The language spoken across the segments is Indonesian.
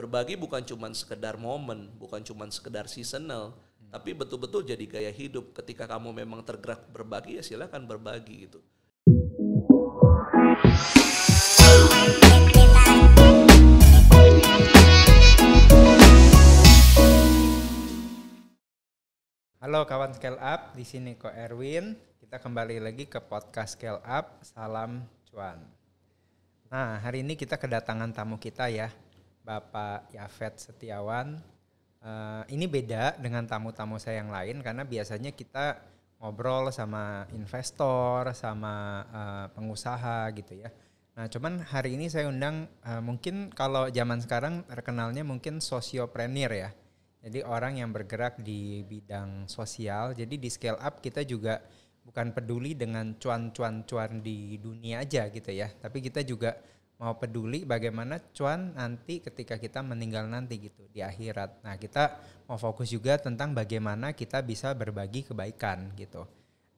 berbagi bukan cuma sekedar momen, bukan cuma sekedar seasonal, tapi betul-betul jadi gaya hidup. Ketika kamu memang tergerak berbagi, ya silakan berbagi gitu. Halo kawan Scale Up, di sini Ko Erwin. Kita kembali lagi ke podcast Scale Up. Salam cuan. Nah, hari ini kita kedatangan tamu kita ya, Bapak Yafet Setiawan. Ini beda dengan tamu-tamu saya yang lain karena biasanya kita ngobrol sama investor, sama pengusaha gitu ya. Nah, cuman hari ini saya undang mungkin kalau zaman sekarang terkenalnya mungkin sosiopreneur ya. Jadi orang yang bergerak di bidang sosial. Jadi di Scale Up kita juga bukan peduli dengan cuan-cuan di dunia aja gitu ya. Tapi kita juga mau peduli bagaimana cuan nanti ketika kita meninggal nanti gitu di akhirat. Nah, kita mau fokus juga tentang bagaimana kita bisa berbagi kebaikan gitu.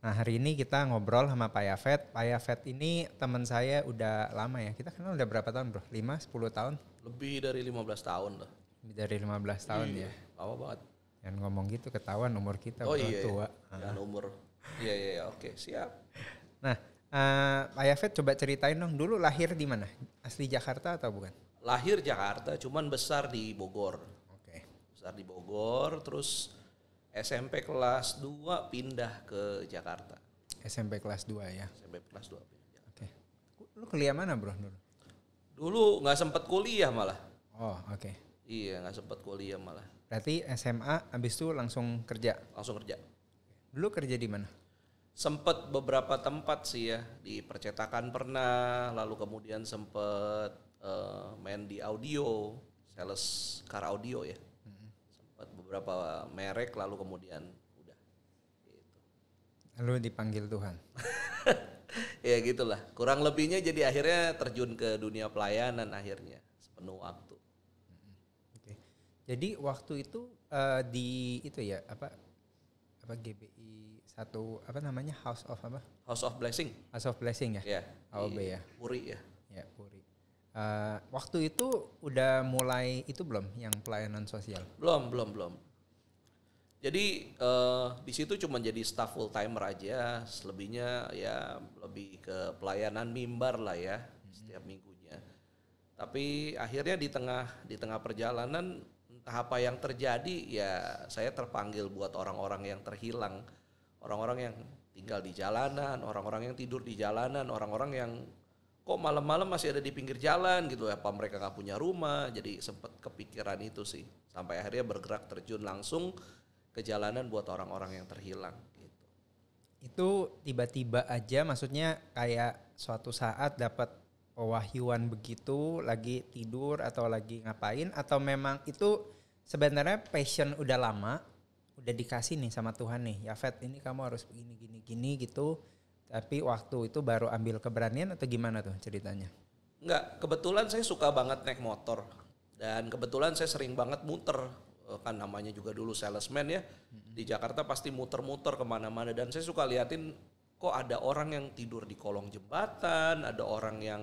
Nah, hari ini kita ngobrol sama Pak Yafet. Pak Yafet ini teman saya udah lama ya. Kita kenal udah berapa tahun, Bro? 5-10 tahun? Lebih dari 15 tahun loh. Lebih dari 15 tahun ya. Lama banget. Jangan ngomong gitu, ketahuan umur kita Oh udah iya, tua. Jangan umur. Iya, oke, siap. Nah, Pak Yafet coba ceritain dong, dulu lahir di mana? Asli Jakarta atau bukan? Lahir Jakarta, cuman besar di Bogor. Oke. Besar di Bogor, terus SMP kelas 2 pindah ke Jakarta. SMP kelas 2 ya. SMP kelas 2 pindah. Oke. Lu kuliah mana, Bro, dulu? Dulu nggak sempat kuliah malah. Oh, oke. Iya, nggak sempat kuliah malah. Berarti SMA habis itu langsung kerja. Langsung kerja. Dulu kerja di mana? Sempet beberapa tempat sih ya, di percetakan pernah, lalu kemudian sempet main di audio, sales car audio ya. Sempet beberapa merek, lalu kemudian udah. Gitu. Lalu dipanggil Tuhan. Ya gitulah, kurang lebihnya jadi akhirnya terjun ke dunia pelayanan akhirnya, sepenuh waktu. Oke. Jadi waktu itu di itu ya, apa GBI satu apa namanya House of apa? House of Blessing. House of Blessing ya? Ya. HOB ya. Puri ya. Ya, Puri. Waktu itu udah mulai itu belum yang pelayanan sosial? Belum. Jadi di situ cuma jadi staff full timer aja, selebihnya ya lebih ke pelayanan mimbar lah ya setiap minggunya. Tapi akhirnya di tengah perjalanan entah apa yang terjadi ya saya terpanggil buat orang-orang yang terhilang, orang-orang yang tinggal di jalanan, orang-orang yang tidur di jalanan, orang-orang yang kok malam-malam masih ada di pinggir jalan gitu, apa mereka gak punya rumah. Jadi sempat kepikiran itu sih, sampai akhirnya bergerak terjun langsung ke jalanan buat orang-orang yang terhilang gitu. Itu tiba-tiba aja, maksudnya kayak suatu saat dapat pewahyuan begitu, lagi tidur atau lagi ngapain, atau memang itu sebenarnya passion udah lama, udah dikasih nih sama Tuhan nih, Yafet ini kamu harus gini gitu, tapi waktu itu baru ambil keberanian atau gimana tuh ceritanya? Enggak, kebetulan saya suka banget naik motor dan kebetulan saya sering banget muter, kan namanya juga dulu salesman ya, di Jakarta pasti muter-muter kemana-mana dan saya suka liatin kok ada orang yang tidur di kolong jembatan, ada orang yang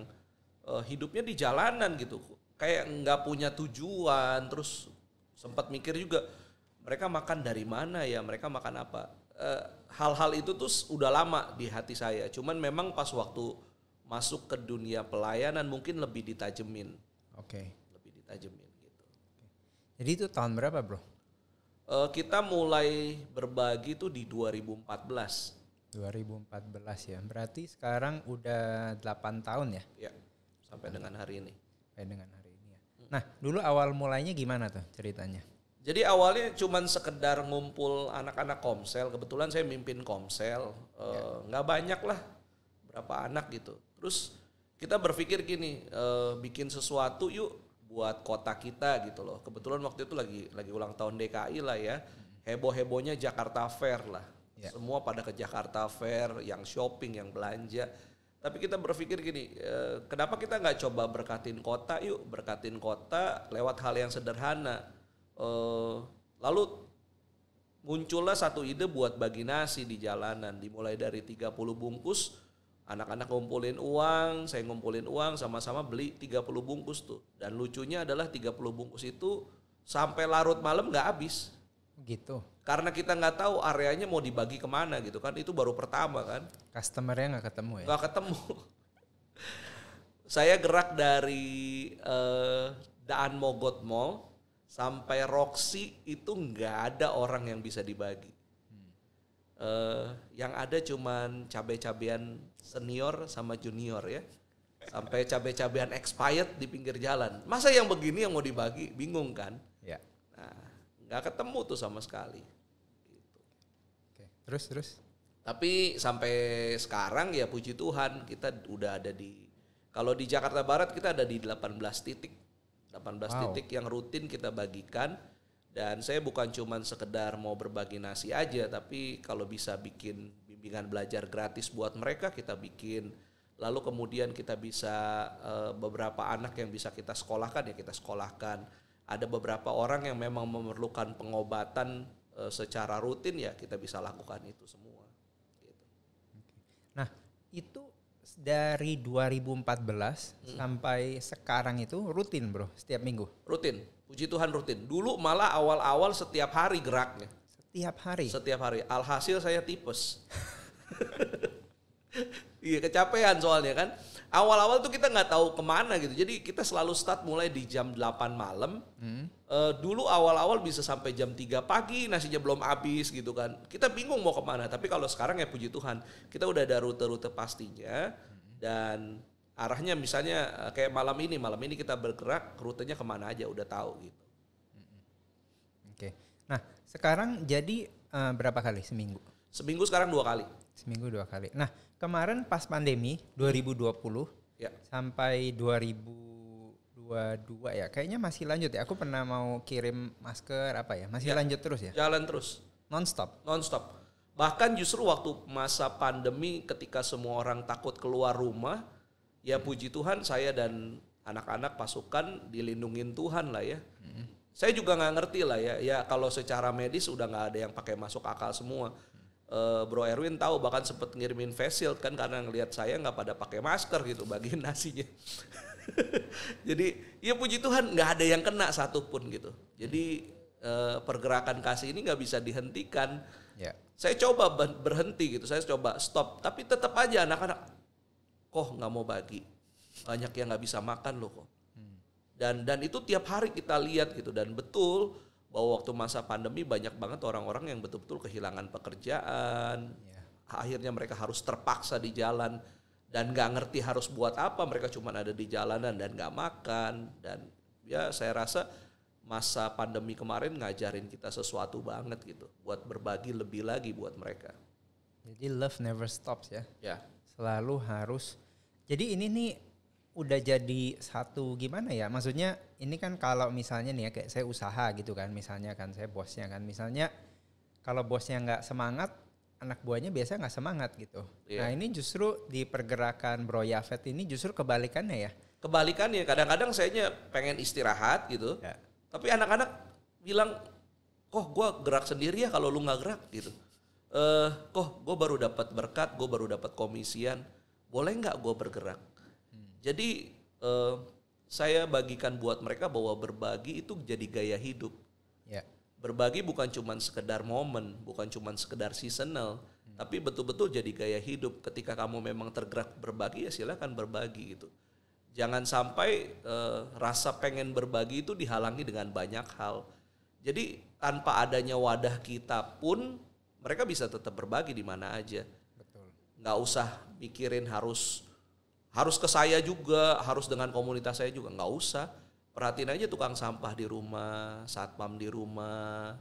hidupnya di jalanan gitu, kayak nggak punya tujuan. Terus sempat mikir juga mereka makan dari mana ya, mereka makan apa. Hal-hal itu tuh udah lama di hati saya, cuman memang pas waktu masuk ke dunia pelayanan mungkin lebih ditajemin. Oke. Lebih ditajemin gitu. Jadi itu tahun berapa, Bro? Kita mulai berbagi tuh di 2014. 2014 ya, berarti sekarang udah 8 tahun ya? Ya, sampai dengan hari ini. Sampai dengan hari ini ya. Nah, dulu awal mulainya gimana tuh ceritanya? Jadi awalnya cuman sekedar ngumpul anak-anak Komsel, kebetulan saya mimpin Komsel, nggak banyak lah, berapa anak gitu. Terus kita berpikir gini, bikin sesuatu yuk buat kota kita gitu loh. Kebetulan waktu itu lagi ulang tahun DKI lah ya, heboh-hebohnya Jakarta Fair lah. Semua pada ke Jakarta Fair, yang shopping, yang belanja. Tapi kita berpikir gini, kenapa kita nggak coba berkatin kota yuk, berkatin kota lewat hal yang sederhana. Lalu muncullah satu ide buat bagi nasi di jalanan, dimulai dari 30 bungkus, Anak-anak ngumpulin uang, saya ngumpulin uang, sama-sama beli 30 bungkus tuh. Dan lucunya adalah 30 bungkus itu sampai larut malam nggak habis. Gitu. Karena kita nggak tahu areanya mau dibagi kemana gitu kan. Itu baru pertama kan. Customer-nya nggak ketemu ya? Nggak ketemu. Saya gerak dari Daan Mogot Mall sampai Roxy itu nggak ada orang yang bisa dibagi. Yang ada cuman cabai-cabean senior sama junior ya. Sampai cabai-cabean expired di pinggir jalan. Masa yang begini yang mau dibagi? Bingung kan? Ya. Nah, nggak ketemu tuh sama sekali. Gitu. Oke. Terus? Tapi sampai sekarang ya puji Tuhan kita udah ada kalau di Jakarta Barat kita ada di 18 titik. 18 titik yang rutin kita bagikan. Dan saya bukan cuman sekedar mau berbagi nasi aja, tapi kalau bisa bikin bimbingan belajar gratis buat mereka kita bikin. Lalu kemudian kita bisa beberapa anak yang bisa kita sekolahkan ya kita sekolahkan. Ada beberapa orang yang memang memerlukan pengobatan secara rutin ya kita bisa lakukan itu semua. Gitu. Nah itu dari 2014 sampai sekarang itu rutin bro setiap minggu? Rutin, puji Tuhan rutin. Dulu malah awal-awal setiap hari geraknya. Setiap hari? Setiap hari, alhasil saya tipes. Iya kecapean soalnya kan. Awal-awal tuh kita nggak tahu kemana gitu. Jadi kita selalu start mulai di jam 8 malam. Dulu awal-awal bisa sampai jam 3 pagi nasinya belum habis gitu kan. Kita bingung mau kemana. Tapi kalau sekarang ya puji Tuhan kita udah ada rute-rute pastinya. Dan arahnya misalnya kayak malam ini kita bergerak rutenya kemana aja udah tahu gitu. Oke. Nah sekarang jadi berapa kali seminggu? Seminggu sekarang 2 kali. Seminggu 2 kali. Nah kemarin pas pandemi 2020 ya. sampai 2022 ya kayaknya masih lanjut ya. Aku pernah mau kirim masker apa ya masih lanjut terus ya? Jalan terus. Non-stop? Non-stop. Bahkan justru waktu masa pandemi ketika semua orang takut keluar rumah, ya puji Tuhan saya dan anak-anak pasukan dilindungin Tuhan lah ya. Saya juga nggak ngerti lah ya. Ya kalau secara medis udah nggak ada yang pakai masuk akal semua. Bro Erwin tahu bahkan sempat ngirimin face shield kan karena ngelihat saya nggak pada pakai masker gitu bagian nasinya. Jadi ya puji Tuhan nggak ada yang kena satupun gitu. Jadi pergerakan kasih ini nggak bisa dihentikan. Ya. Saya coba berhenti gitu, saya coba stop, tapi tetap aja anak-anak kok nggak mau bagi, banyak yang nggak bisa makan loh kok. Dan itu tiap hari kita lihat gitu dan betul bahwa waktu masa pandemi banyak banget orang-orang yang betul-betul kehilangan pekerjaan, akhirnya mereka harus terpaksa di jalan dan nggak ngerti harus buat apa, mereka cuma ada di jalanan dan nggak makan dan ya saya rasa masa pandemi kemarin ngajarin kita sesuatu banget gitu buat berbagi lebih lagi buat mereka. Jadi love never stops ya. Ya. Selalu harus. Jadi ini nih udah jadi satu gimana ya? Maksudnya ini kan kalau misalnya nih ya kayak saya usaha gitu kan, misalnya kan saya bosnya kan, misalnya kalau bosnya nggak semangat, anak buahnya biasanya nggak semangat gitu. Yeah. Nah ini justru di pergerakan Bro Yafet ini justru kebalikannya ya? Kebalikannya, kadang-kadang sayanya pengen istirahat gitu. Yeah. Tapi anak-anak bilang, kok gue gerak sendiri ya kalau lu nggak gerak gitu. Kok gue baru dapat berkat, gue baru dapat komisian, boleh nggak gue bergerak? Jadi saya bagikan buat mereka bahwa berbagi itu jadi gaya hidup. Yeah. Berbagi bukan cuma sekedar momen, bukan cuma sekedar seasonal, tapi betul-betul jadi gaya hidup. Ketika kamu memang tergerak berbagi ya silakan berbagi gitu. Jangan sampai rasa pengen berbagi itu dihalangi dengan banyak hal. Jadi tanpa adanya wadah kita pun mereka bisa tetap berbagi di mana aja. Betul. Nggak usah mikirin harus ke saya juga, harus dengan komunitas saya juga, nggak usah. Perhatiin aja tukang sampah di rumah, satpam di rumah,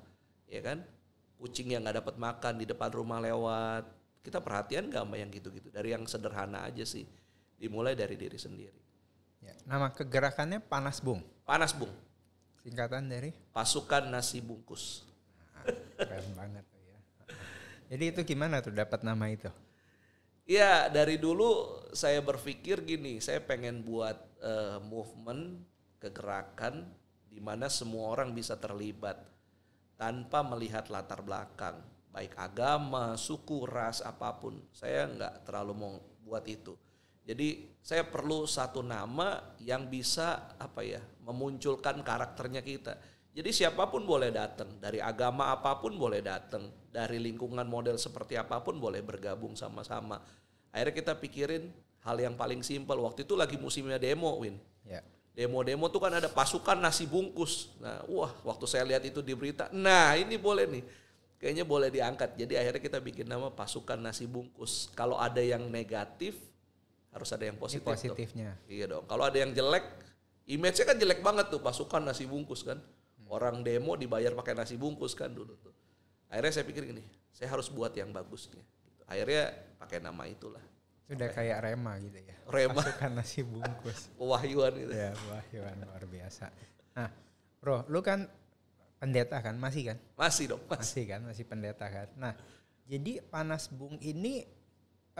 ya kan? Kucing yang nggak dapat makan di depan rumah lewat. Kita perhatian nggak sama yang gitu-gitu? Dari yang sederhana aja sih. Dimulai dari diri sendiri. Ya, nama kegerakannya Panas Bung. Panas Bung. Singkatan dari? Pasukan Nasi Bungkus. Keren banget ya. Jadi itu gimana tuh dapat nama itu? Ya dari dulu saya berpikir gini, saya pengen buat movement, kegerakan di mana semua orang bisa terlibat tanpa melihat latar belakang, baik agama, suku, ras, apapun. Saya nggak terlalu mau buat itu. Jadi saya perlu satu nama yang bisa memunculkan karakternya kita. Jadi siapapun boleh datang, dari agama apapun boleh datang, dari lingkungan model seperti apapun boleh bergabung sama-sama. Akhirnya kita pikirin hal yang paling simpel. Waktu itu lagi musimnya demo, Win. Ya. Demo-demo tuh kan ada pasukan nasi bungkus. Nah, waktu saya lihat itu di berita, nah ini boleh nih. Kayaknya boleh diangkat. Jadi akhirnya kita bikin nama pasukan nasi bungkus. Kalau ada yang negatif, harus ada yang positif. Ini positifnya. Dong. Iya dong. Kalau ada yang jelek, image-nya kan jelek banget tuh pasukan nasi bungkus kan. Orang demo dibayar pakai nasi bungkus kan dulu tuh. Akhirnya saya pikir gini, saya harus buat yang bagusnya. Akhirnya pakai nama itulah. Sudah kayak Rema gitu ya. Rema. Pasukan nasi bungkus. Pewahyuan gitu. Ya, pewahyuan luar biasa. Nah, Bro, lu kan pendeta kan? Masih kan? Masih dong. Masih kan? Masih pendeta kan? Nah, jadi Panas Bung ini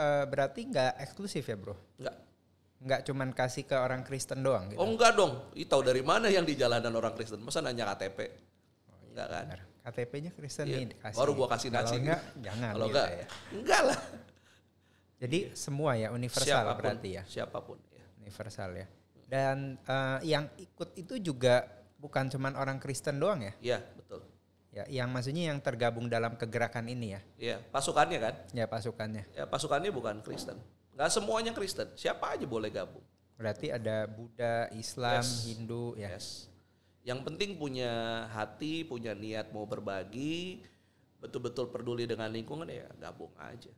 berarti nggak eksklusif ya, Bro? Nggak cuman kasih ke orang Kristen doang gitu? Oh enggak dong, tahu dari mana yang di jalanan orang Kristen? Masa nanya KTP? Enggak kan? Benar. KTP-nya Kristen Iya. nih dikasih. Baru gua kasih nasi. Kalau enggak, jangan. Kalau gitu enggak, ya. enggak lah. Jadi semua ya, universal Siapapun, berarti ya? Siapapun. Ya. Universal ya. Dan yang ikut itu juga bukan cuman orang Kristen doang ya? Iya, betul. Ya, yang maksudnya yang tergabung dalam kegerakan ini ya? Iya, pasukannya kan? Ya, pasukannya. Ya, pasukannya bukan Kristen. Enggak semuanya Kristen, siapa aja boleh gabung. Berarti ada Buddha, Islam, Yes. Hindu ya. Yes. Yang penting punya hati, punya niat mau berbagi, betul-betul peduli dengan lingkungan ya gabung aja.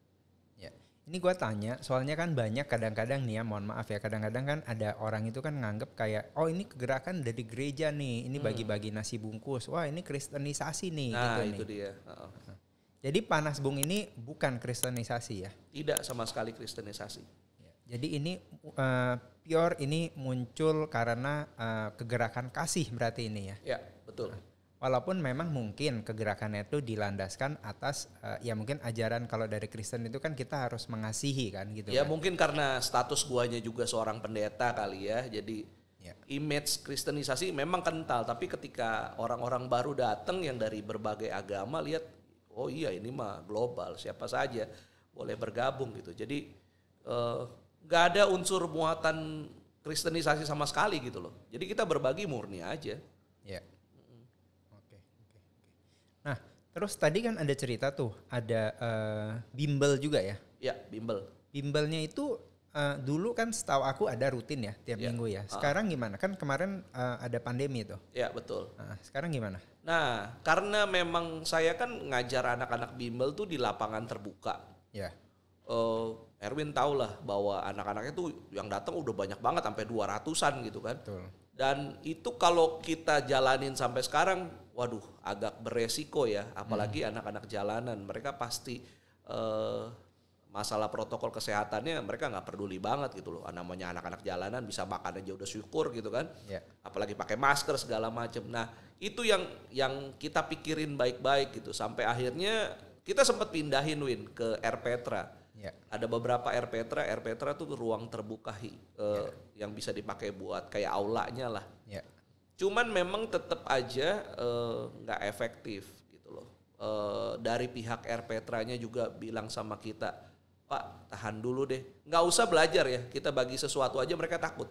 Ya. Ini gua tanya, soalnya kan banyak kadang-kadang nih ya, mohon maaf ya, kadang-kadang kan ada orang itu kan nganggep kayak, oh ini kegerakan dari gereja nih, ini bagi-bagi nasi bungkus, wah ini kristenisasi nih. Nah gitu itu nih. dia. Jadi Panas Bung ini bukan kristenisasi ya? Tidak sama sekali kristenisasi. Jadi ini pure ini muncul karena kegerakan kasih berarti ini ya? Ya, betul. Walaupun memang mungkin kegerakannya itu dilandaskan atas ya mungkin ajaran kalau dari Kristen itu kan kita harus mengasihi kan gitu. Ya kan? mungkin karena status guanya juga seorang pendeta kali ya. Jadi image kristenisasi memang kental. Tapi ketika orang-orang baru datang yang dari berbagai agama lihat, oh iya ini mah global, siapa saja boleh bergabung gitu. Jadi nggak ada unsur muatan kristenisasi sama sekali gitu loh. Jadi kita berbagi murni aja. Ya. Oke. Nah, terus tadi kan ada cerita tuh, ada bimbel juga ya? Ya, bimbel. Bimbelnya itu dulu kan setahu aku ada rutin ya tiap minggu ya. Sekarang gimana? Kan kemarin ada pandemi tuh. Ya, betul. Nah, sekarang gimana? Nah, karena memang saya kan ngajar anak-anak bimbel tuh di lapangan terbuka. Ya. Erwin tahu lah bahwa anak-anaknya tuh yang datang udah banyak banget sampai 200-an gitu kan. Betul. Dan itu kalau kita jalanin sampai sekarang, waduh agak beresiko ya. Apalagi anak-anak jalanan, mereka pasti masalah protokol kesehatannya mereka nggak peduli banget gitu loh. Namanya anak-anak jalanan bisa makan aja udah syukur gitu kan. Ya. Apalagi pakai masker segala macam. Nah itu yang kita pikirin baik-baik gitu. Sampai akhirnya kita sempat pindahin Win ke Air Petra. Ya. Ada beberapa Air Petra tuh ruang terbuka yang bisa dipakai buat kayak aulanya lah. Ya. Cuman memang tetap aja nggak efektif gitu loh. Dari pihak Air Petranya juga bilang sama kita, Pak tahan dulu deh, nggak usah belajar ya, kita bagi sesuatu aja mereka takut,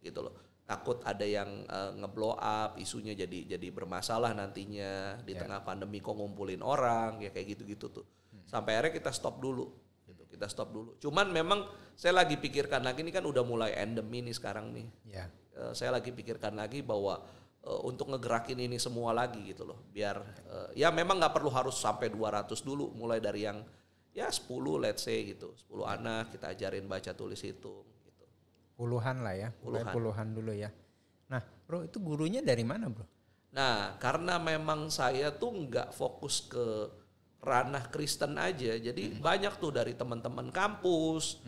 gitu loh. Takut ada yang ngeblow up, isunya jadi bermasalah nantinya di tengah pandemi kok ngumpulin orang ya kayak gitu-gitu tuh. Sampai akhirnya kita stop dulu. Kita stop dulu. Cuman memang saya lagi pikirkan lagi, ini kan udah mulai endemi nih sekarang nih. Ya. Saya lagi pikirkan lagi bahwa untuk ngegerakin ini semua lagi gitu loh. Biar ya memang nggak perlu harus sampai 200 dulu. Mulai dari yang ya 10 let's say gitu. 10 anak kita ajarin baca tulis hitung gitu. Puluhan lah ya. Puluhan dulu ya. Nah bro itu gurunya dari mana bro? Nah karena memang saya tuh nggak fokus ke ranah Kristen aja, jadi banyak tuh dari teman-teman kampus.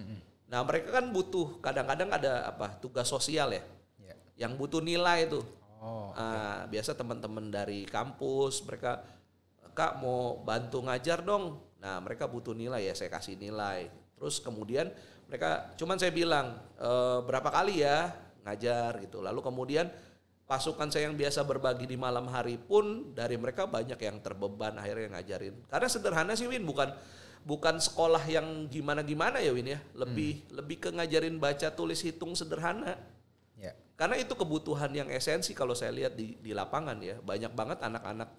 Nah mereka kan butuh, kadang-kadang ada tugas sosial ya, yang butuh nilai tuh. Nah, biasa teman-teman dari kampus mereka, Kak mau bantu ngajar dong. Nah mereka butuh nilai ya, saya kasih nilai. Terus kemudian mereka, cuman saya bilang berapa kali ya ngajar gitu. Lalu kemudian pasukan saya yang biasa berbagi di malam hari pun dari mereka banyak yang terbeban akhirnya ngajarin. Karena sederhana sih Win, bukan bukan sekolah yang gimana-gimana ya Win ya. Lebih ke ngajarin baca tulis hitung sederhana. Ya. Karena itu kebutuhan yang esensi kalau saya lihat di lapangan ya. Banyak banget anak-anak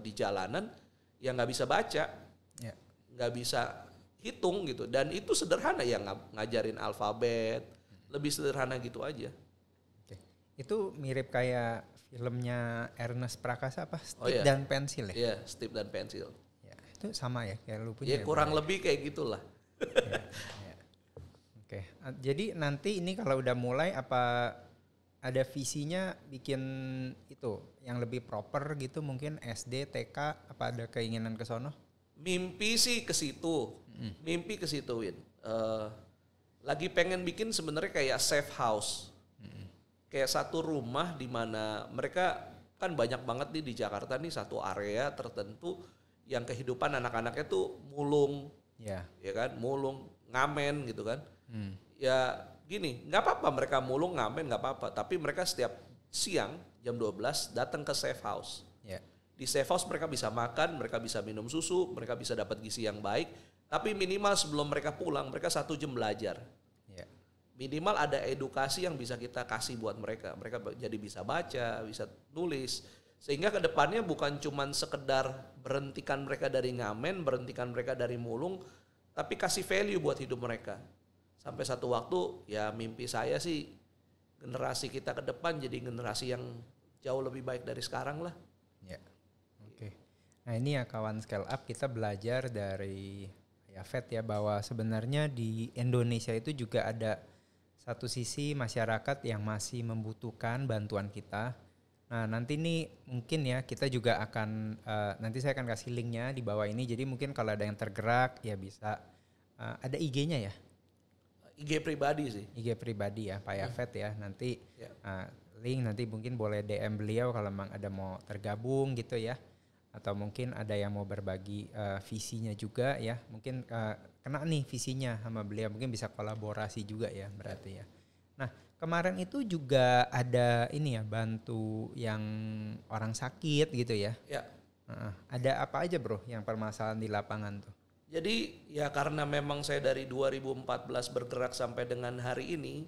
di jalanan yang nggak bisa baca, nggak bisa hitung gitu. Dan itu sederhana ya, ngajarin alfabet, lebih sederhana gitu aja. Oke. Itu mirip kayak filmnya Ernest Prakasa apa? Stick dan Pensil ya? Iya, Stick dan Pensil. Ya, itu sama ya kayak lu punya. Ya kurang lebih kayak gitulah. Ya. Oke. Jadi nanti ini kalau udah mulai apa ada visinya bikin itu yang lebih proper gitu, mungkin SD, TK, apa ada keinginan ke sono? Mimpi sih ke situ. Mimpi ke situ Win. Lagi pengen bikin sebenarnya kayak safe house. Kayak satu rumah di mana mereka kan banyak banget nih di Jakarta nih satu area tertentu yang kehidupan anak-anaknya tuh mulung. Ya kan, mulung, ngamen gitu kan. Ya gini, nggak apa-apa mereka mulung, ngamen nggak apa-apa, tapi mereka setiap siang jam 12 datang ke safe house. Di safe house mereka bisa makan, mereka bisa minum susu, mereka bisa dapat gizi yang baik, tapi minimal sebelum mereka pulang mereka 1 jam belajar. Minimal ada edukasi yang bisa kita kasih buat mereka. Mereka jadi bisa baca, bisa nulis. Sehingga ke depannya bukan cuman sekedar berhentikan mereka dari ngamen, berhentikan mereka dari mulung, tapi kasih value buat hidup mereka. Sampai satu waktu ya mimpi saya sih generasi kita ke depan jadi generasi yang jauh lebih baik dari sekarang lah. Ya. Oke. Nah ini ya kawan Scale Up, kita belajar dari Yafet ya bahwa sebenarnya di Indonesia itu juga ada satu sisi masyarakat yang masih membutuhkan bantuan kita. Nah nanti nih mungkin ya kita juga akan, nanti saya akan kasih linknya di bawah ini. Jadi mungkin kalau ada yang tergerak ya bisa, ada IG-nya ya? IG pribadi sih. IG pribadi ya Pak Yafet ya. Nanti link nanti mungkin boleh DM beliau kalau memang ada mau tergabung gitu ya. Atau mungkin ada yang mau berbagi visinya juga ya. Mungkin kena nih visinya sama beliau, mungkin bisa kolaborasi juga ya berarti ya. Nah kemarin itu juga ada ini ya, bantu yang orang sakit gitu ya. Ada apa aja bro yang permasalahan di lapangan tuh? Jadi ya karena memang saya dari 2014 bergerak sampai dengan hari ini,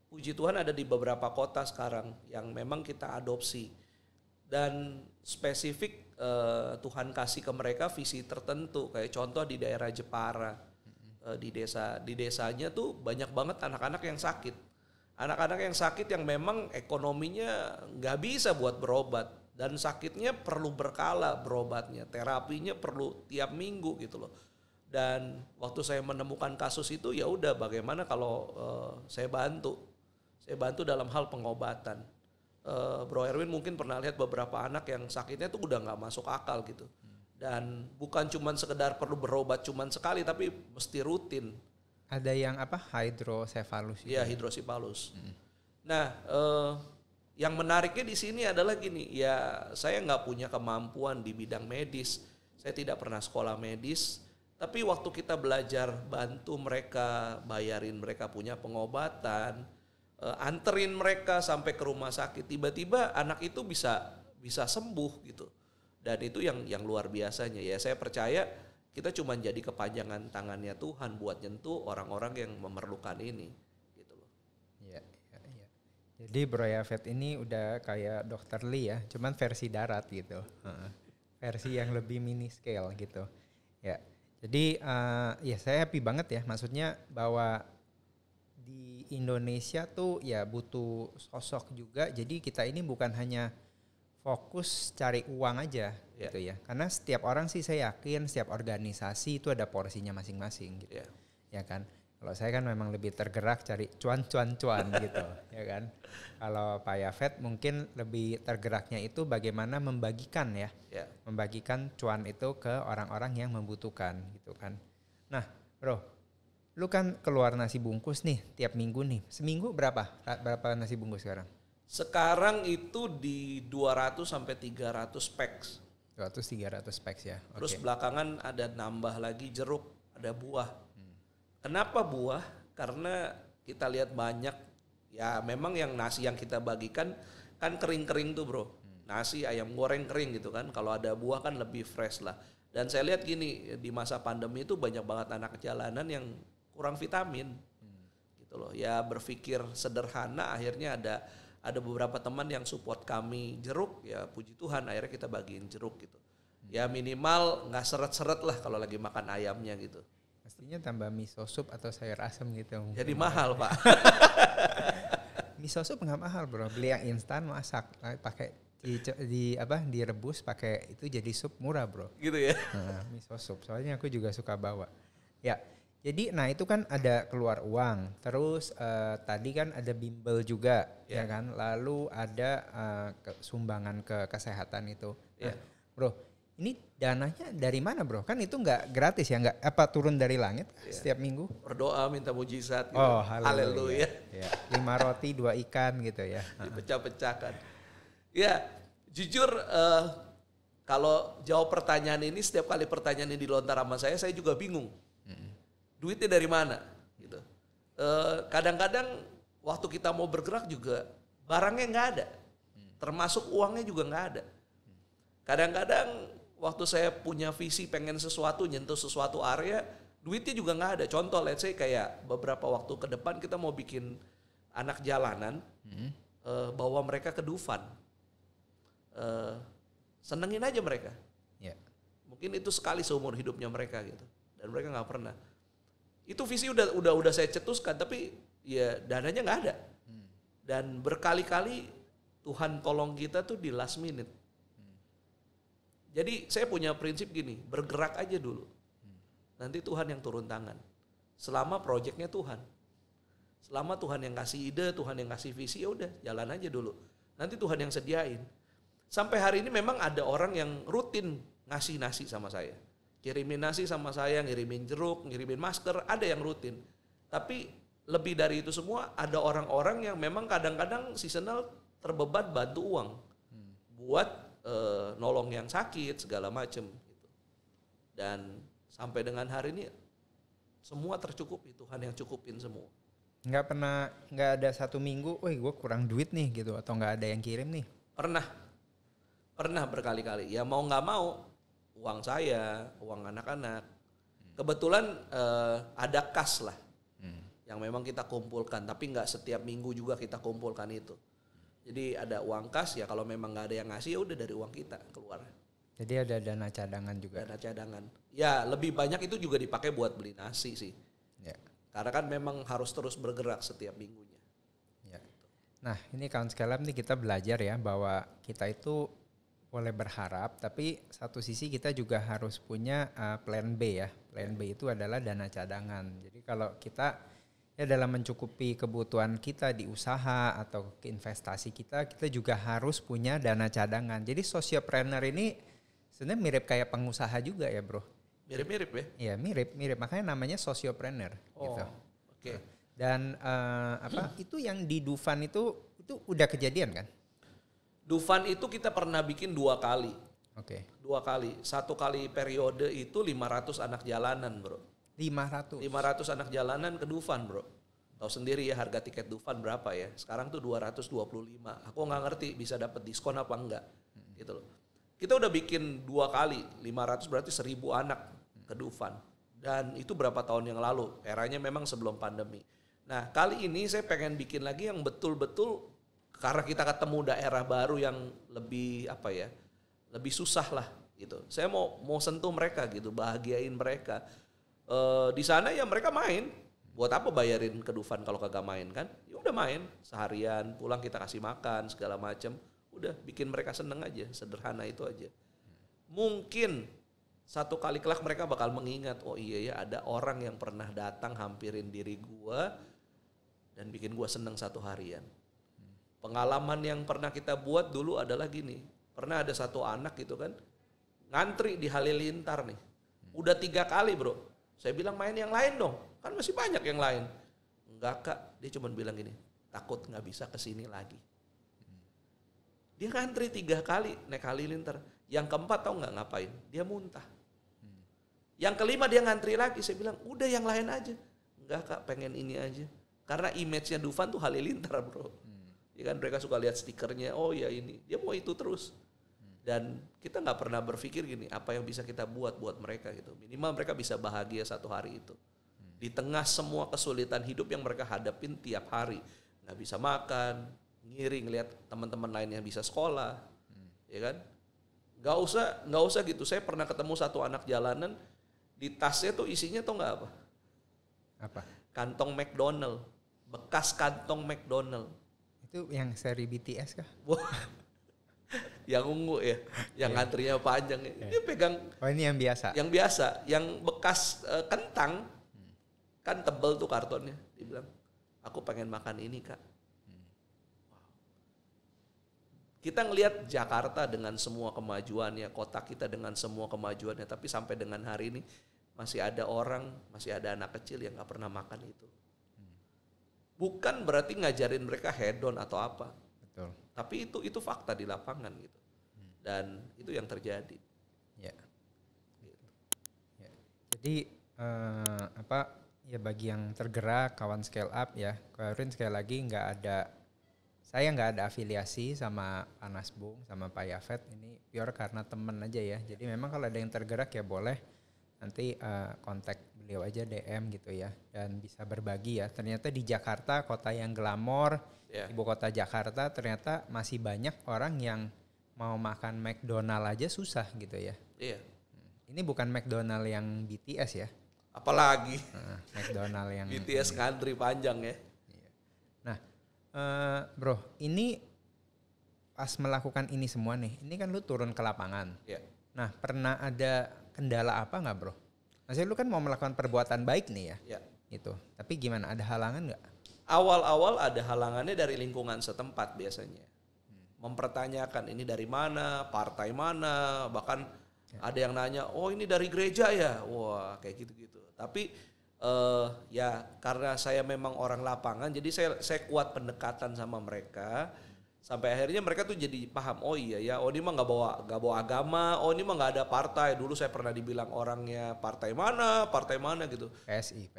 puji Tuhan ada di beberapa kota sekarang yang memang kita adopsi. Dan spesifik Tuhan kasih ke mereka visi tertentu, kayak contoh di daerah Jepara, di desanya tuh banyak banget anak-anak yang sakit, anak-anak yang sakit yang memang ekonominya nggak bisa buat berobat dan sakitnya perlu berkala berobatnya, terapinya perlu tiap minggu gitu loh. Dan waktu saya menemukan kasus itu ya udah bagaimana kalau saya bantu dalam hal pengobatan. Bro Erwin mungkin pernah lihat beberapa anak yang sakitnya tuh udah nggak masuk akal gitu. Dan bukan cuman sekedar perlu berobat cuman sekali, tapi mesti rutin. Ada yang apa? Hidrosefalus. Iya, hidrosefalus. Nah, yang menariknya di sini adalah gini, ya saya nggak punya kemampuan di bidang medis. Saya tidak pernah sekolah medis. Tapi waktu kita belajar bantu mereka, bayarin mereka punya pengobatan, anterin mereka sampai ke rumah sakit, tiba-tiba anak itu bisa sembuh gitu. Dan itu yang luar biasanya ya. Saya percaya kita cuma jadi kepanjangan tangannya Tuhan buat nyentuh orang-orang yang memerlukan ini gitu loh. Iya. Jadi Bro Yafet ini udah kayak Dr. Lee ya, cuman versi darat gitu. Versi yang lebih mini scale gitu. Ya. Jadi ya saya happy banget ya, maksudnya bahwa di Indonesia tuh ya butuh sosok juga. Jadi kita ini bukan hanya fokus cari uang aja gitu ya. Karena setiap orang sih saya yakin setiap organisasi itu ada porsinya masing-masing gitu. Ya kan. Kalau saya kan memang lebih tergerak cari cuan gitu ya kan. Kalau Pak Yafet mungkin lebih tergeraknya itu bagaimana membagikan ya. Membagikan cuan itu ke orang-orang yang membutuhkan gitu kan. Nah, Bro, lu kan keluar nasi bungkus nih tiap minggu nih. Seminggu berapa nasi bungkus sekarang? Sekarang itu di 200 sampai 300 packs. 200-300 packs ya. Terus belakangan ada nambah lagi jeruk, ada buah. Kenapa buah? Karena kita lihat banyak, ya memang yang nasi yang kita bagikan kan kering-kering tuh bro. Nasi ayam goreng kering gitu kan. Kalau ada buah kan lebih fresh lah. Dan saya lihat gini, di masa pandemi itu banyak banget anak jalanan yang kurang vitamin. Gitu loh. Ya berpikir sederhana, akhirnya ada beberapa teman yang support kami jeruk, ya puji Tuhan akhirnya kita bagiin jeruk gitu. Ya minimal nggak seret-seret lah kalau lagi makan ayamnya gitu. Pastinya tambah miso soup atau sayur asam gitu. Jadi mahal Pak. Miso soup nggak mahal bro, beli yang instan masak, pakai direbus pakai itu jadi sup murah bro. Gitu ya. Nah, miso soup, soalnya aku juga suka bawa. Ya, jadi nah itu kan ada keluar uang, terus tadi kan ada bimbel juga, ya kan, lalu ada sumbangan ke kesehatan itu. Nah, bro, ini dananya dari mana bro? Kan itu nggak gratis ya, nggak apa turun dari langit setiap minggu? Berdoa minta mujizat gitu. Oh haleluya. Ya. 5 roti 2 ikan gitu ya. Dipecah-pecahkan. Ya jujur kalau jawab pertanyaan ini, setiap kali pertanyaan ini dilontar sama saya juga bingung. Duitnya dari mana? Gitu. Kadang-kadang waktu kita mau bergerak juga barangnya nggak ada. Termasuk uangnya juga nggak ada. Kadang-kadang waktu saya punya visi pengen sesuatu, nyentuh sesuatu area, duitnya juga nggak ada. Contoh, let's say kayak beberapa waktu ke depan kita mau bikin anak jalanan, bawa mereka ke Dufan. Senengin aja mereka. Yeah. Mungkin itu sekali seumur hidupnya mereka gitu. Dan mereka nggak pernah. Itu visi udah saya cetuskan, tapi ya dananya nggak ada. Dan berkali-kali Tuhan tolong kita tuh di last minute. Jadi saya punya prinsip gini, bergerak aja dulu. Nanti Tuhan yang turun tangan. Selama proyeknya Tuhan. Selama Tuhan yang kasih ide, Tuhan yang kasih visi, ya udah jalan aja dulu. Nanti Tuhan yang sediain. Sampai hari ini memang ada orang yang rutin ngasih nasi sama saya. Kirimin nasi sama saya, ngirimin jeruk, ngirimin masker, ada yang rutin. Tapi lebih dari itu semua, ada orang-orang yang memang kadang-kadang seasonal terbeban bantu uang. Buat nolong yang sakit segala macem gitu. Dan sampai dengan hari ini semua tercukupi, Tuhan yang cukupin semua. Nggak ada satu minggu, wih gue kurang duit nih gitu, atau nggak ada yang kirim nih? Pernah berkali-kali. Ya mau nggak mau, uang saya, uang anak-anak. Kebetulan ada kas lah yang memang kita kumpulkan, tapi nggak setiap minggu juga kita kumpulkan itu. Jadi ada uang kas, ya kalau memang nggak ada yang ngasih ya udah dari uang kita keluar. Jadi ada dana cadangan juga. Dana cadangan. Ya lebih banyak itu juga dipakai buat beli nasi sih. Ya. Karena kan memang harus terus bergerak setiap minggunya. Ya. Nah ini kawan sekalian nih kita belajar ya bahwa kita itu boleh berharap, tapi satu sisi kita juga harus punya plan B ya. Plan B itu adalah dana cadangan. Jadi kalau kita ya dalam mencukupi kebutuhan kita di usaha atau ke investasi kita juga harus punya dana cadangan. Jadi sociopreneur ini sebenarnya mirip kayak pengusaha juga ya bro. Mirip-mirip ya? Iya mirip. Makanya namanya sociopreneur. Oh, gitu. Oke. Dan itu yang di Dufan itu udah kejadian kan? Dufan itu kita pernah bikin 2 kali. Oke. 2 kali. 1 kali periode itu 500 anak jalanan bro. 500 anak jalanan ke Dufan bro. Tahu sendiri ya harga tiket Dufan berapa ya. Sekarang tuh 225. Aku nggak ngerti bisa dapat diskon apa enggak. Gitu loh. Kita udah bikin 2 kali. 500 berarti 1000 anak ke Dufan. Dan itu berapa tahun yang lalu. Eranya memang sebelum pandemi. Nah kali ini saya pengen bikin lagi yang betul-betul, karena kita ketemu daerah baru yang lebih lebih susah lah gitu. Saya mau sentuh mereka gitu, bahagiain mereka. Di sana ya mereka main. Buat apa bayarin ke Dufan kalau kagak main kan? Ya udah main seharian, pulang kita kasih makan segala macam. Udah bikin mereka seneng aja, sederhana itu aja. Mungkin satu kali kelak mereka bakal mengingat, oh iya ya ada orang yang pernah datang hampirin diri gua dan bikin gua seneng satu harian. Pengalaman yang pernah kita buat dulu adalah gini. Pernah ada satu anak gitu kan, ngantri di Halilintar nih. Udah 3 kali bro. Saya bilang main yang lain dong, kan masih banyak yang lain. Enggak kak, dia cuma bilang gini, takut gak bisa kesini lagi. Dia ngantri 3 kali naik Halilintar. Yang keempat tahu gak ngapain? Dia muntah. Yang kelima dia ngantri lagi, saya bilang udah yang lain aja. Enggak kak, pengen ini aja. Karena image-nya Dufan tuh Halilintar bro. Ya kan mereka suka lihat stikernya, oh ya ini. Dia mau itu terus. Dan kita nggak pernah berpikir gini, apa yang bisa kita buat mereka gitu. Minimal mereka bisa bahagia satu hari itu. Di tengah semua kesulitan hidup yang mereka hadapin tiap hari. Nggak bisa makan, ngiring lihat teman-teman lain yang bisa sekolah, ya kan? Nggak usah gitu. Saya pernah ketemu satu anak jalanan, di tasnya tuh isinya tuh nggak apa? Apa? Kantong McDonald, bekas kantong McDonald. Itu yang seri BTS kah? Yang ungu ya, yang antrinya panjang. Dia pegang. Oh ini yang biasa? Yang biasa, yang bekas kentang, kan tebel tuh kartonnya. Dia bilang, aku pengen makan ini kak. Wow. Kita ngelihat Jakarta dengan semua kemajuannya, kota kita dengan semua kemajuannya, tapi sampai dengan hari ini masih ada orang, masih ada anak kecil yang gak pernah makan itu. Bukan berarti ngajarin mereka hedon atau apa. Betul. Tapi itu fakta di lapangan gitu. Dan itu yang terjadi. Ya. Gitu. Ya. Jadi ya bagi yang tergerak kawan scale up ya, Erwin sekali lagi saya nggak ada afiliasi sama Pak Nasbung sama Pak Yafet, ini pure karena temen aja ya. Jadi memang kalau ada yang tergerak ya boleh nanti kontak beliau aja DM gitu ya, dan bisa berbagi ya. Ternyata di Jakarta, kota yang glamor, ibu kota Jakarta, ternyata masih banyak orang yang mau makan McDonald aja susah gitu ya. Iya. Ini bukan McDonald yang BTS ya. Apalagi McDonald yang BTS ngantri panjang ya. Nah, bro, ini pas melakukan ini semua nih, ini kan lu turun ke lapangan. Iya. Nah, pernah ada kendala apa nggak, bro? Maksudnya lu kan mau melakukan perbuatan baik nih ya. Iya. Gitu. Tapi gimana? Ada halangan nggak? Awal-awal ada halangannya dari lingkungan setempat biasanya. Mempertanyakan ini dari mana, partai mana, bahkan ada yang nanya, oh ini dari gereja ya, wah kayak gitu-gitu. Tapi ya karena saya memang orang lapangan, jadi saya kuat pendekatan sama mereka, sampai akhirnya mereka tuh jadi paham, oh iya ya, oh ini mah nggak bawa agama, oh ini mah nggak ada partai. Dulu saya pernah dibilang orangnya partai mana gitu. PSI.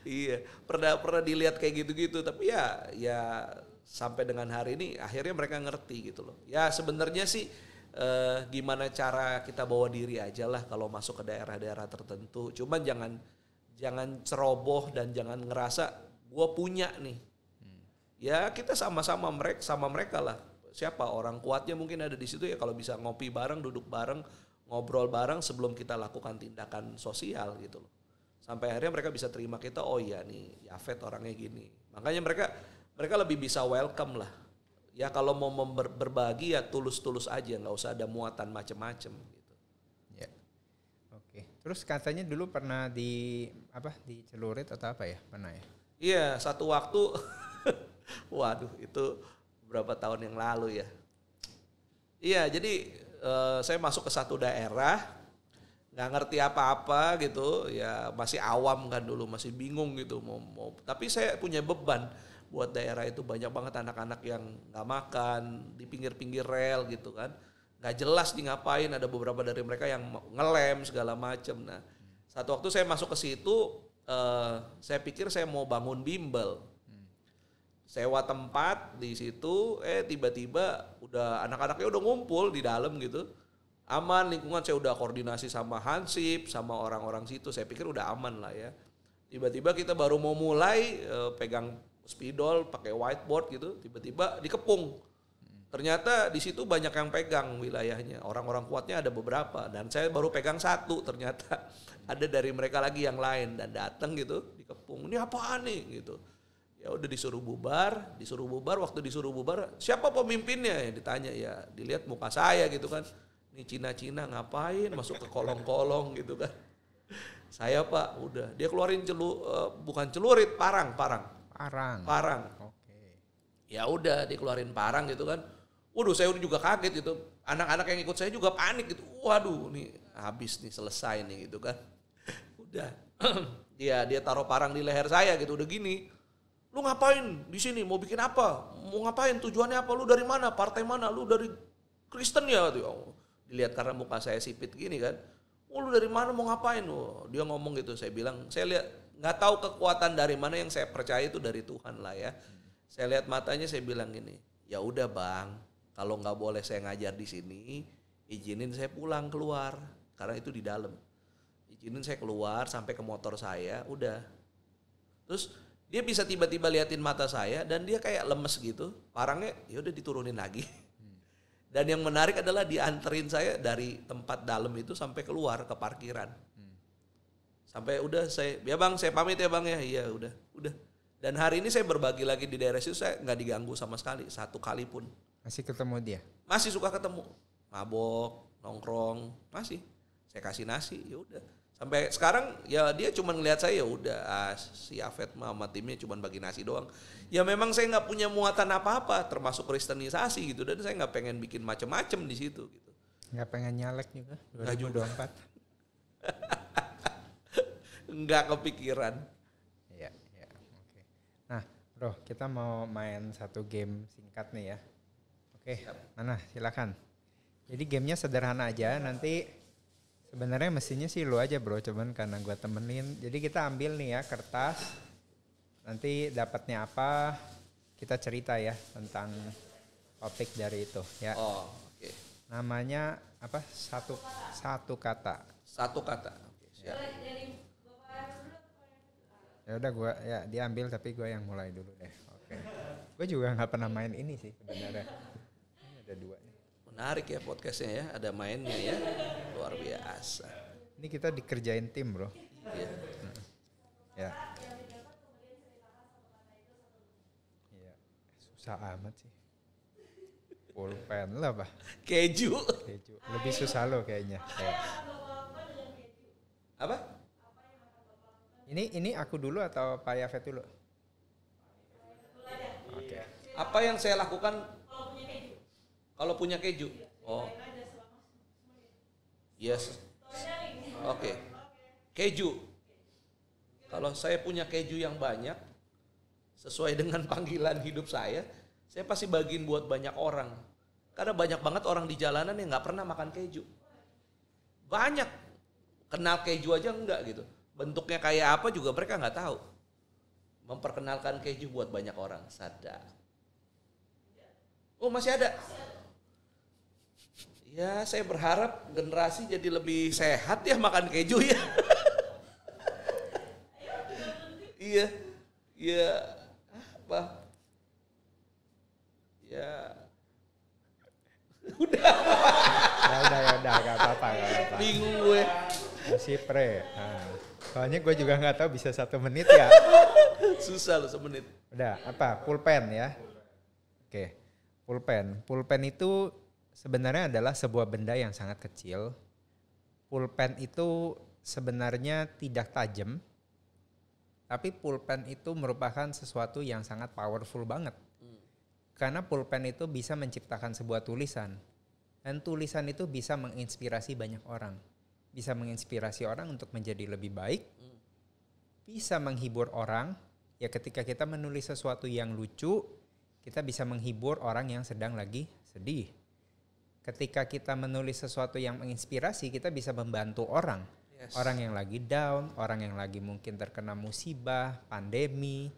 Iya, pernah dilihat kayak gitu-gitu, tapi ya sampai dengan hari ini akhirnya mereka ngerti gitu loh. Ya sebenarnya sih gimana cara kita bawa diri aja lah kalau masuk ke daerah-daerah tertentu. Cuman jangan ceroboh dan jangan ngerasa gue punya nih. Ya kita sama-sama mereka lah. Siapa orang kuatnya mungkin ada di situ ya, kalau bisa ngopi bareng, duduk bareng, ngobrol bareng sebelum kita lakukan tindakan sosial gitu loh. Sampai akhirnya mereka bisa terima kita, oh iya nih Yafet orangnya gini. Makanya mereka lebih bisa welcome lah. Ya kalau mau berbagi ya tulus-tulus aja, nggak usah ada muatan macem-macem gitu. Ya, oke. Terus katanya dulu pernah dicelurit atau apa ya? Pernah ya? Iya, satu waktu, waduh itu berapa tahun yang lalu ya. Iya, jadi saya masuk ke satu daerah, nggak ngerti apa-apa gitu, ya masih awam kan dulu, masih bingung gitu mau. Tapi saya punya beban. Buat daerah itu banyak banget anak-anak yang nggak makan di pinggir-pinggir rel gitu kan, nggak jelas di ngapain. Ada beberapa dari mereka yang ngelem segala macem. Nah, satu waktu saya masuk ke situ, saya pikir saya mau bangun bimbel, sewa tempat di situ. Tiba-tiba udah anak-anaknya udah ngumpul di dalam gitu, aman lingkungan. Saya udah koordinasi sama Hansip, sama orang-orang situ. Saya pikir udah aman lah ya. Tiba-tiba kita baru mau mulai pegang spidol, pakai whiteboard gitu, tiba-tiba dikepung. Ternyata di situ banyak yang pegang wilayahnya. Orang-orang kuatnya ada beberapa dan saya baru pegang satu. Ternyata ada dari mereka lagi yang lain dan datang gitu, dikepung. Ini apaan nih gitu. Ya udah disuruh bubar. Waktu disuruh bubar, siapa pemimpinnya ya ditanya, ya dilihat muka saya gitu kan. Ini Cina-Cina ngapain masuk ke kolong-kolong gitu kan. Saya Pak, udah dia keluarin bukan celurit, parang. Oke. Ya udah dikeluarin parang gitu kan. Waduh, saya juga kaget gitu. Anak-anak yang ikut saya juga panik gitu. Waduh, nih habis nih, selesai nih gitu kan. Udah. dia taruh parang di leher saya gitu, udah gini. Lu ngapain di sini? Mau bikin apa? Mau ngapain? Tujuannya apa? Lu dari mana? Partai mana? Lu dari Kristen ya? Dilihat karena muka saya sipit gini kan. Oh, lu dari mana, mau ngapain? Dia ngomong gitu. Saya bilang, saya lihat nggak tahu kekuatan dari mana, yang saya percaya itu dari Tuhan lah ya. Saya lihat matanya, saya bilang gini, ya udah Bang, kalau nggak boleh saya ngajar di sini, izinin saya pulang keluar karena itu di dalam. Izinin saya keluar sampai ke motor saya, udah. Terus dia bisa tiba-tiba liatin mata saya dan dia kayak lemes gitu. Orangnya ya udah diturunin lagi. Dan yang menarik adalah dianterin saya dari tempat dalam itu sampai keluar ke parkiran. Sampai udah ya bang saya pamit ya bang ya, iya udah. Dan hari ini saya berbagi lagi di daerah situ, saya nggak diganggu sama sekali, satu kali pun. Masih ketemu dia? Masih suka ketemu, mabok, nongkrong, masih. Saya kasih nasi, ya udah. Sampai sekarang ya dia cuma ngelihat saya, ya udah si Afet sama timnya cuma bagi nasi doang. Ya memang saya nggak punya muatan apa-apa, termasuk kristenisasi gitu, dan saya nggak pengen bikin macem-macem di situ gitu. Nggak pengen nyalek juga 2024? Nggak kepikiran. Iya, oke. Nah, bro, kita mau main satu game singkat nih ya. Oke, mana silakan. Jadi gamenya sederhana aja, nanti sebenarnya mestinya sih lu aja bro, cuman karena gua temenin. Jadi kita ambil nih ya kertas, nanti dapatnya apa, kita cerita ya tentang topik dari itu ya. Oh, oke. Namanya apa? Satu kata. Satu kata. Oke, siap. Ya udah gua ya diambil tapi gua yang mulai dulu deh. Oke. Gua juga nggak pernah main ini sih sebenarnya. Ini ada 2 nih. Menarik ya podcastnya ya, ada mainnya ya, luar biasa. Ini kita dikerjain tim bro. Iya. Ya. Iya. Susah amat sih. Pulpen lah apa? Keju. Lebih susah lo kayaknya. Ya. Apa? Ini aku dulu atau Pak Yafet dulu? Oke. Apa yang saya lakukan kalau punya keju? Oh. Yes. Oke. Keju. Kalau saya punya keju yang banyak, sesuai dengan panggilan hidup saya pasti bagiin buat banyak orang. Karena banyak banget orang di jalanan yang nggak pernah makan keju. Banyak. Kenal keju aja enggak gitu. Bentuknya kayak apa juga mereka nggak tahu. Memperkenalkan keju buat banyak orang. Sadar. Oh masih ada? Ya saya berharap generasi jadi lebih sehat ya makan keju ya. Iya. Ya apa? Ya. Udah Gak apa-apa. Bingung gue. Masih pre. Nah, soalnya gue juga nggak tahu bisa 1 menit ya. Susah loh 1 menit. Udah, apa? Pulpen ya. Oke, pulpen itu sebenarnya adalah sebuah benda yang sangat kecil. Pulpen itu sebenarnya tidak tajam, tapi pulpen itu merupakan sesuatu yang sangat powerful banget. Karena pulpen itu bisa menciptakan sebuah tulisan, dan tulisan itu bisa menginspirasi banyak orang. Bisa menginspirasi orang untuk menjadi lebih baik, bisa menghibur orang. Ya ketika kita menulis sesuatu yang lucu, kita bisa menghibur orang yang sedang lagi sedih. Ketika kita menulis sesuatu yang menginspirasi, kita bisa membantu orang. Yes. Orang yang lagi down, orang yang lagi mungkin terkena musibah, pandemi,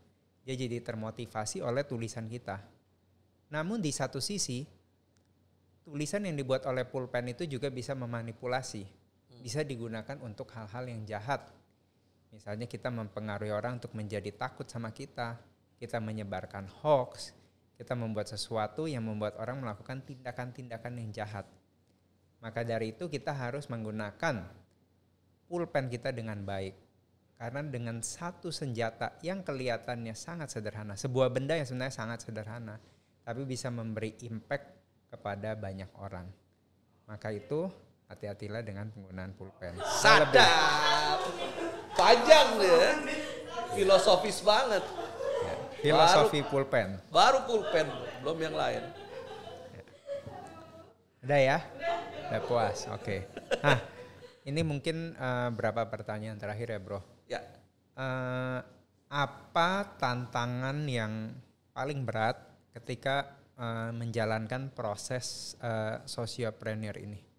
dia jadi termotivasi oleh tulisan kita. Namun di satu sisi, tulisan yang dibuat oleh pulpen itu juga bisa memanipulasi. Bisa digunakan untuk hal-hal yang jahat. Misalnya kita mempengaruhi orang untuk menjadi takut sama kita. Kita menyebarkan hoax. Kita membuat sesuatu yang membuat orang melakukan tindakan-tindakan yang jahat. Maka dari itu kita harus menggunakan pulpen kita dengan baik. Karena dengan satu senjata yang kelihatannya sangat sederhana. Sebuah benda yang sebenarnya sangat sederhana. Tapi bisa memberi impact kepada banyak orang. Maka itu hati-hatilah dengan penggunaan pulpen. Sadap. Panjang deh. Filosofis banget. Ya, filosofi pulpen. Baru pulpen, belum yang lain. Udah ya? Udah puas, oke. Nah, ini mungkin berapa pertanyaan terakhir ya bro? Ya. Apa tantangan yang paling berat ketika menjalankan proses sociopreneur ini?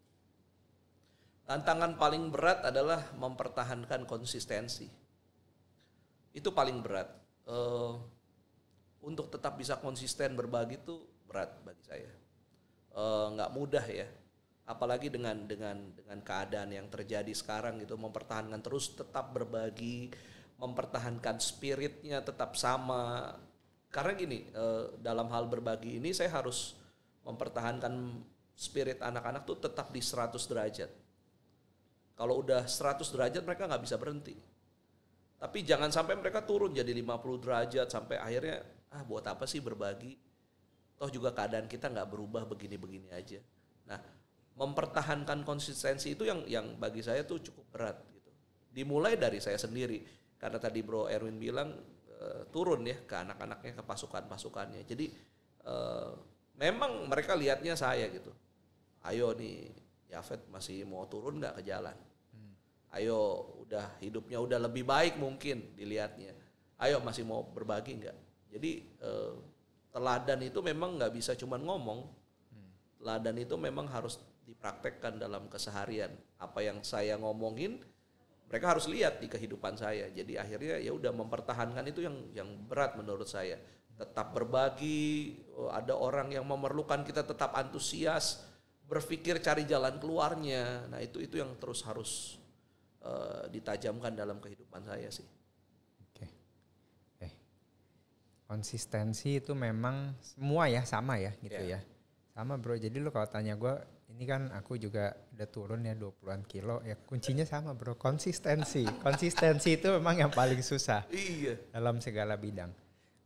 Tantangan paling berat adalah mempertahankan konsistensi. Itu paling berat. Untuk tetap bisa konsisten berbagi itu berat bagi saya. nggak mudah ya. Apalagi dengan keadaan yang terjadi sekarang gitu, mempertahankan terus tetap berbagi, mempertahankan spiritnya tetap sama. Karena gini, dalam hal berbagi ini saya harus mempertahankan spirit anak-anak tuh tetap di 100 derajat. Kalau udah 100 derajat mereka nggak bisa berhenti. Tapi jangan sampai mereka turun jadi 50 derajat sampai akhirnya buat apa sih berbagi? Toh juga keadaan kita nggak berubah begini-begini aja. Nah, mempertahankan konsistensi itu yang bagi saya tuh cukup berat gitu. Dimulai dari saya sendiri. Karena tadi Bro Erwin bilang turun ya ke anak-anaknya, ke pasukan-pasukannya. Jadi memang mereka lihatnya saya gitu. Ayo nih Yafet masih mau turun nggak ke jalan? Ayo udah hidupnya udah lebih baik mungkin dilihatnya. Ayo masih mau berbagi nggak? Jadi teladan itu memang nggak bisa cuma ngomong. Teladan itu memang harus dipraktekkan dalam keseharian. Apa yang saya ngomongin mereka harus lihat di kehidupan saya. Jadi akhirnya ya udah mempertahankan itu yang berat menurut saya. Tetap berbagi, ada orang yang memerlukan kita tetap antusias, berpikir cari jalan keluarnya. Nah, itu yang terus harus ditajamkan dalam kehidupan saya sih. Oke. Konsistensi itu memang semua ya sama ya gitu ya. Sama bro, jadi lu kalau tanya gue, ini kan aku juga udah turun ya 20-an kilo, ya kuncinya sama bro, konsistensi. Konsistensi itu memang yang paling susah dalam segala bidang.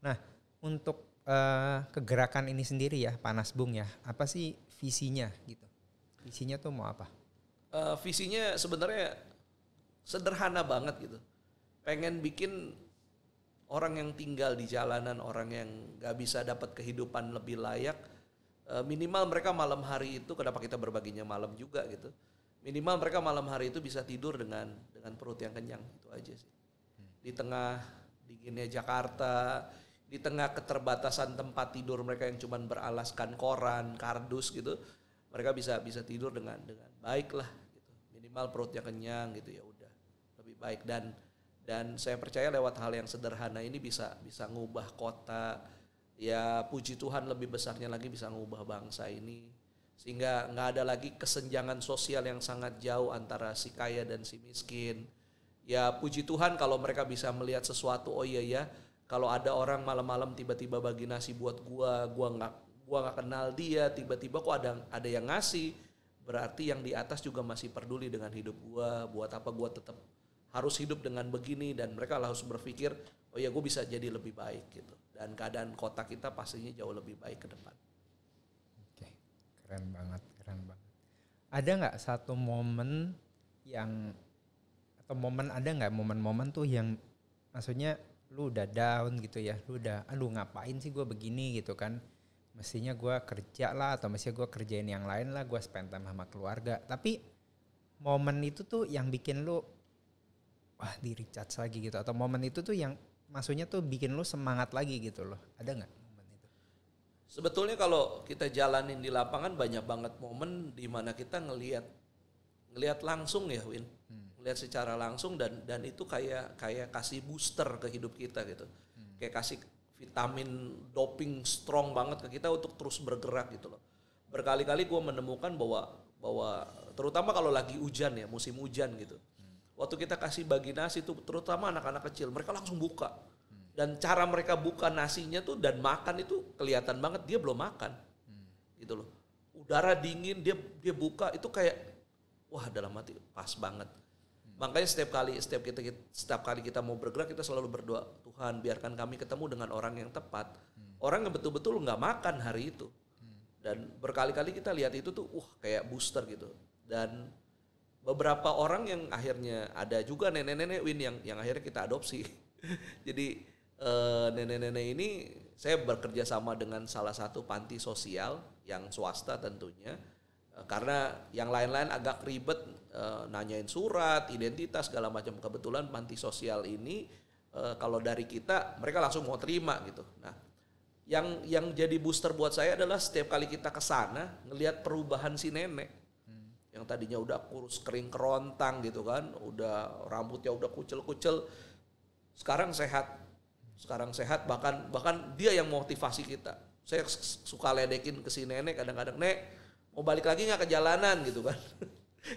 Nah, untuk kegerakan ini sendiri ya, Panas Bung ya, apa sih visinya gitu? Visinya tuh mau apa? Visinya sebenarnya sederhana banget gitu. Pengen bikin orang yang tinggal di jalanan, orang yang gak bisa dapat kehidupan lebih layak, minimal mereka malam hari itu, kenapa kita berbaginya malam juga gitu, minimal mereka malam hari itu bisa tidur dengan perut yang kenyang, itu aja sih. Di tengah dinginnya Jakarta, di tengah keterbatasan tempat tidur mereka yang cuma beralaskan koran, kardus gitu, mereka bisa tidur dengan baik lah gitu. Minimal perutnya kenyang gitu, ya udah lebih baik. Dan saya percaya lewat hal yang sederhana ini bisa ngubah kota. Ya puji Tuhan lebih besarnya lagi bisa ngubah bangsa ini. Sehingga gak ada lagi kesenjangan sosial yang sangat jauh antara si kaya dan si miskin. Ya puji Tuhan kalau mereka bisa melihat sesuatu, oh iya ya, kalau ada orang malam-malam tiba-tiba bagi nasi buat gua gak kenal dia, tiba-tiba kok ada yang ngasih, berarti yang di atas juga masih peduli dengan hidup gua, buat apa gua tetap harus hidup dengan begini, dan mereka harus berpikir, oh ya gue bisa jadi lebih baik gitu. Dan keadaan kota kita pastinya jauh lebih baik ke depan. Oke, keren banget. Ada nggak satu momen momen tuh yang maksudnya lu udah down gitu ya, lu udah ngapain sih gue begini gitu kan, mestinya gue kerja lah, atau mestinya gue kerjain yang lain lah, gue spend time sama keluarga, tapi momen itu tuh yang bikin lu di recharge lagi gitu, atau momen itu tuh yang maksudnya tuh bikin lu semangat lagi gitu loh, ada nggak momen itu? Sebetulnya kalau kita jalanin di lapangan banyak banget momen di mana kita ngelihat langsung ya Win, ngelihat secara langsung, dan itu kayak kasih booster ke hidup kita gitu, kayak kasih vitamin doping strong banget ke kita untuk terus bergerak gitu loh. Berkali-kali gue menemukan bahwa terutama kalau lagi hujan ya, musim hujan gitu. Waktu kita kasih bagi nasi tuh, terutama anak-anak kecil, mereka langsung buka. Dan cara mereka buka nasinya tuh dan makan itu kelihatan banget dia belum makan. Gitu loh. Udara dingin, dia buka, itu kayak wah dalam hati pas banget. Makanya setiap kali kita mau bergerak, kita selalu berdoa, Tuhan biarkan kami ketemu dengan orang yang tepat. Orang yang betul-betul nggak makan hari itu. Dan berkali-kali kita lihat itu tuh kayak booster gitu. Dan beberapa orang yang akhirnya, ada juga nenek-nenek Win yang akhirnya kita adopsi. Jadi nenek-nenek ini saya bekerja sama dengan salah satu panti sosial yang swasta tentunya. Karena yang lain-lain agak ribet, nanyain surat, identitas segala macam. Kebetulan panti sosial ini kalau dari kita mereka langsung mau terima gitu. Nah, yang jadi booster buat saya adalah setiap kali kita ke sana ngelihat perubahan si nenek. Yang tadinya udah kurus kering kerontang gitu kan, udah rambutnya udah kucel-kucel, sekarang sehat, bahkan dia yang motivasi kita. Saya suka ledekin ke si nenek kadang-kadang, Nek mau balik lagi nggak ke jalanan gitu kan.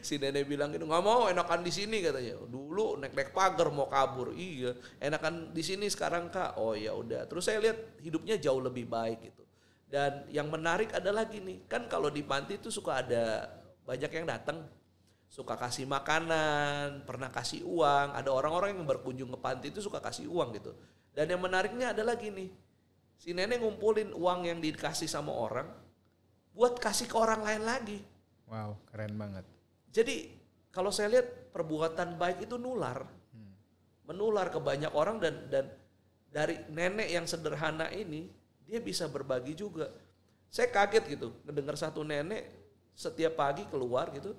Si nenek bilang gitu, nggak mau, enakan di sini katanya. Dulu naik pagar mau kabur, iya. Enakan di sini sekarang Kak. Oh ya udah. Terus saya lihat hidupnya jauh lebih baik gitu. Dan yang menarik adalah gini, kan kalau di panti itu suka ada banyak yang datang, suka kasih makanan, pernah kasih uang. Ada orang-orang yang berkunjung ke panti itu suka kasih uang gitu. Dan yang menariknya adalah gini, si nenek ngumpulin uang yang dikasih sama orang buat kasih ke orang lain lagi. Wow, keren banget. Jadi kalau saya lihat perbuatan baik itu nular, menular ke banyak orang dan dari nenek yang sederhana ini dia bisa berbagi juga. Saya kaget gitu, ngedengar satu nenek setiap pagi keluar gitu,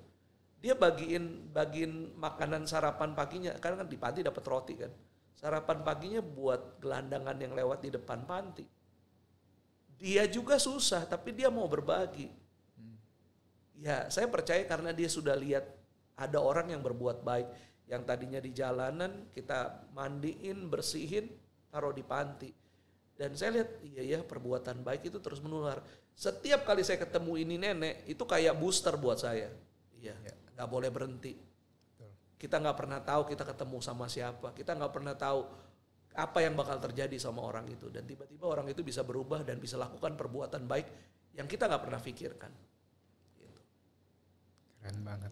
dia bagiin makanan sarapan paginya, karena kan di panti dapat roti kan, sarapan paginya buat gelandangan yang lewat di depan panti. Dia juga susah, tapi dia mau berbagi. Ya, saya percaya karena dia sudah lihat ada orang yang berbuat baik. Yang tadinya di jalanan, kita mandiin, bersihin, taruh di panti. Dan saya lihat, iya ya perbuatan baik itu terus menular. Setiap kali saya ketemu ini nenek, itu kayak booster buat saya. Iya, gak boleh berhenti. Kita gak pernah tahu kita ketemu sama siapa. Kita gak pernah tahu apa yang bakal terjadi sama orang itu. Dan tiba-tiba orang itu bisa berubah dan bisa lakukan perbuatan baik yang kita gak pernah pikirkan. Keren banget.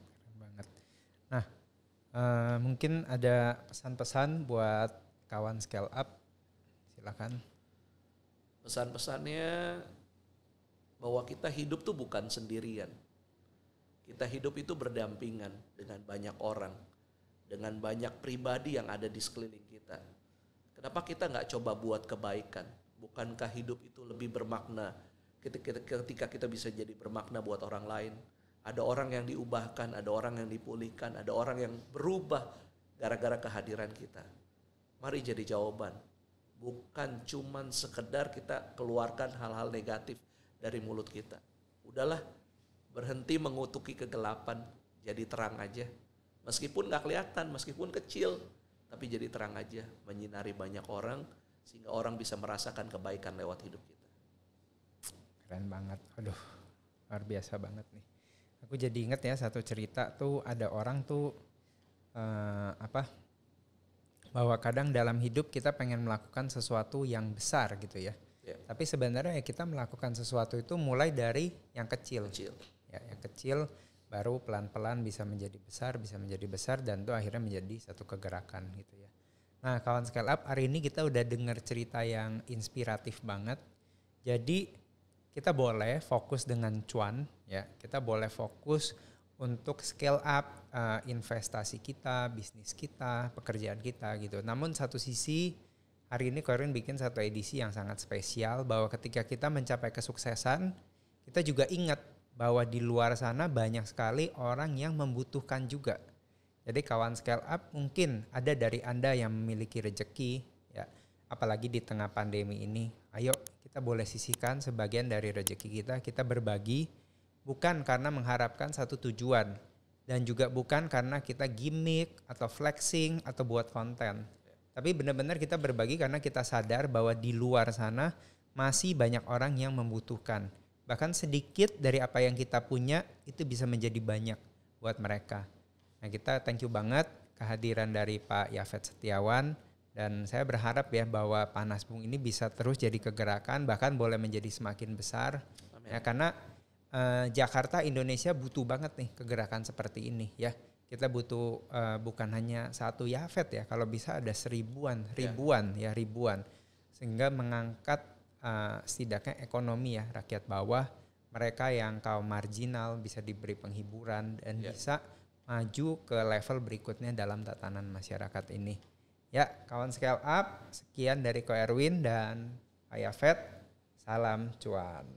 Nah, mungkin ada pesan-pesan buat kawan scale up, silakan. Pesan-pesannya bahwa kita hidup tuh bukan sendirian. Kita hidup itu berdampingan dengan banyak orang, dengan banyak pribadi yang ada di sekeliling kita. Kenapa kita nggak coba buat kebaikan? Bukankah hidup itu lebih bermakna ketika kita bisa jadi bermakna buat orang lain? Ada orang yang diubahkan, ada orang yang dipulihkan, ada orang yang berubah gara-gara kehadiran kita. Mari jadi jawaban. Bukan cuman sekedar kita keluarkan hal-hal negatif dari mulut kita. Udahlah, berhenti mengutuki kegelapan, jadi terang aja. Meskipun gak kelihatan, meskipun kecil, tapi jadi terang aja. Menyinari banyak orang, sehingga orang bisa merasakan kebaikan lewat hidup kita. Keren banget, aduh luar biasa banget nih. Aku jadi inget ya satu cerita tuh ada orang tuh bahwa kadang dalam hidup kita pengen melakukan sesuatu yang besar gitu ya. Tapi sebenarnya ya kita melakukan sesuatu itu mulai dari yang kecil. Ya, yang kecil baru pelan-pelan bisa menjadi besar dan itu akhirnya menjadi satu kegerakan gitu ya. Nah, kawan scale up, hari ini kita udah dengar cerita yang inspiratif banget. Jadi kita boleh fokus dengan cuan, ya. Kita boleh fokus untuk scale up investasi kita, bisnis kita, pekerjaan kita gitu. Namun satu sisi hari ini Ko Erwin bikin satu edisi yang sangat spesial bahwa ketika kita mencapai kesuksesan, kita juga ingat bahwa di luar sana banyak sekali orang yang membutuhkan juga. Jadi kawan scale up mungkin ada dari Anda yang memiliki rezeki, ya. Apalagi di tengah pandemi ini, ayo kita boleh sisihkan sebagian dari rezeki kita berbagi, bukan karena mengharapkan satu tujuan, dan juga bukan karena kita gimmick atau flexing atau buat konten. Tapi benar-benar kita berbagi karena kita sadar bahwa di luar sana masih banyak orang yang membutuhkan. Bahkan sedikit dari apa yang kita punya itu bisa menjadi banyak buat mereka. Nah, kita thank you banget kehadiran dari Pak Yafet Setiawan. Dan saya berharap ya bahwa Panas Bung ini bisa terus jadi kegerakan, bahkan boleh menjadi semakin besar. Ya, karena Jakarta, Indonesia butuh banget nih kegerakan seperti ini ya. Kita butuh bukan hanya satu Yafet ya, kalau bisa ada ribuan. Sehingga mengangkat setidaknya ekonomi ya rakyat bawah, mereka yang kaum marginal bisa diberi penghiburan dan bisa maju ke level berikutnya dalam tatanan masyarakat ini. Ya, kawan scale up, sekian dari Ko Erwin dan Pak Yafet. Salam cuan.